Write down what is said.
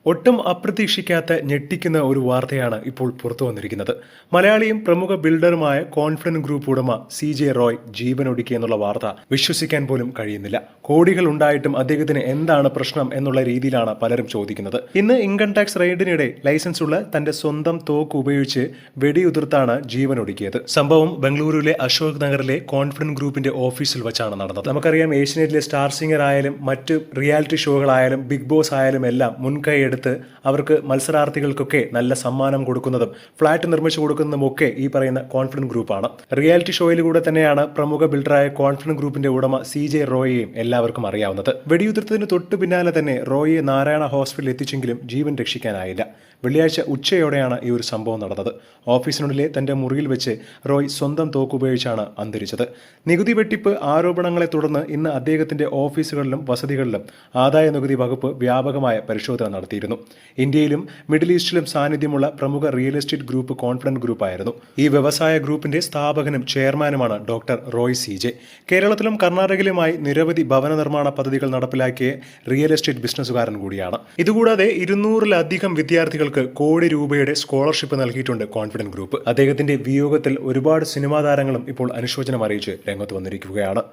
ഒട്ടും അപ്രതീക്ഷിക്കാത്ത ഞെട്ടിക്കുന്ന ഒരു വാർത്തയാണ് ഇപ്പോൾ പുറത്തു വന്നിരിക്കുന്നത്. മലയാളിയും പ്രമുഖ ബിൽഡറുമായ കോൺഫിഡന്റ് ഗ്രൂപ്പ് ഉടമ CJ റോയ് ജീവനൊടുക്കി എന്നുള്ള വാർത്ത വിശ്വസിക്കാൻ പോലും കഴിയുന്നില്ല. കോടികൾ ഉണ്ടായിട്ടും അദ്ദേഹത്തിന് എന്താണ് പ്രശ്നം എന്നുള്ള രീതിയിലാണ് പലരും ചോദിക്കുന്നത്. ഇന്ന് ഇൻകം ടാക്സ് റെയ്ഡിനിടെ ലൈസൻസ് ഉള്ള തന്റെ സ്വന്തം തോക്ക് ഉപയോഗിച്ച് വെടിയുതിർത്താണ് ജീവനൊടുക്കിയത്. സംഭവം ബംഗളൂരുവിലെ അശോക് നഗറിലെ കോൺഫിഡന്റ് ഗ്രൂപ്പിന്റെ ഓഫീസിൽ വെച്ചാണ് നടന്നത്. നമുക്കറിയാം, ഏഷ്യനെറ്റിലെ സ്റ്റാർ സിംഗർ ആയാലും മറ്റ് റിയാലിറ്റി ഷോകളായാലും ബിഗ് ബോസ് ആയാലും എല്ലാം മുൻകൈ എടുത്ത് അവർക്ക് മത്സരാർത്ഥികൾക്കൊക്കെ നല്ല സമ്മാനം കൊടുക്കുന്നതും ഫ്ളാറ്റ് നിർമ്മിച്ചു കൊടുക്കുന്നതും ഒക്കെ ഈ പറയുന്ന കോൺഫിഡന്റ് ഗ്രൂപ്പാണ്. റിയാലിറ്റി ഷോയിലൂടെ തന്നെയാണ് പ്രമുഖ ബിൽഡറായ കോൺഫിഡന്റ് ഗ്രൂപ്പിന്റെ ഉടമ CJ റോയിയെയും എല്ലാവർക്കും അറിയാവുന്നത്. വെടിയുതിർത്തതിന് തൊട്ടു പിന്നാലെ തന്നെ റോയിയെ നാരായണ ഹോസ്പിറ്റലിൽ എത്തിച്ചെങ്കിലും ജീവൻ രക്ഷിക്കാനായില്ല. വെള്ളിയാഴ്ച ഉച്ചയോടെയാണ് ഈ ഒരു സംഭവം നടന്നത്. ഓഫീസിനുള്ളിലെ തന്റെ മുറിയിൽ വെച്ച് റോയ് സ്വന്തം തോക്ക് ഉപയോഗിച്ചാണ് അന്തരിച്ചത്. നികുതി വെട്ടിപ്പ് ആരോപണങ്ങളെ തുടർന്ന് ഇന്ന് അദ്ദേഹത്തിന്റെ ഓഫീസുകളിലും വസതികളിലും ആദായ നികുതി വകുപ്പ് വ്യാപകമായ പരിശോധന നടത്തിയിരുന്നു. ഇന്ത്യയിലും മിഡിൽ ഈസ്റ്റിലും സാന്നിധ്യമുള്ള പ്രമുഖ റിയൽ എസ്റ്റേറ്റ് ഗ്രൂപ്പ് കോൺഫിഡന്റ് ഗ്രൂപ്പായിരുന്നു. ഈ വ്യവസായ ഗ്രൂപ്പിന്റെ സ്ഥാപകനും ചെയർമാനുമാണ് ഡോക്ടർ റോയ് CJ. കേരളത്തിലും കർണാടകയിലുമായി നിരവധി ഭവന നിർമ്മാണ പദ്ധതികൾ നടപ്പിലാക്കിയ റിയൽ എസ്റ്റേറ്റ് ബിസിനസ്സുകാരൻ കൂടിയാണ്. ഇതുകൂടാതെ 200-ലധികം വിദ്യാർത്ഥികൾക്ക് കോടി രൂപയുടെ സ്കോളർഷിപ്പ് നൽകിയിട്ടുണ്ട് കോൺഫിഡന്റ് ഗ്രൂപ്പ്. അദ്ദേഹത്തിന്റെ വിയോഗത്തിൽ ഒരുപാട് സിനിമാ താരങ്ങളും ഇപ്പോൾ അനുശോചനം അറിയിച്ച് രംഗത്ത് വന്നിരിക്കുകയാണ്.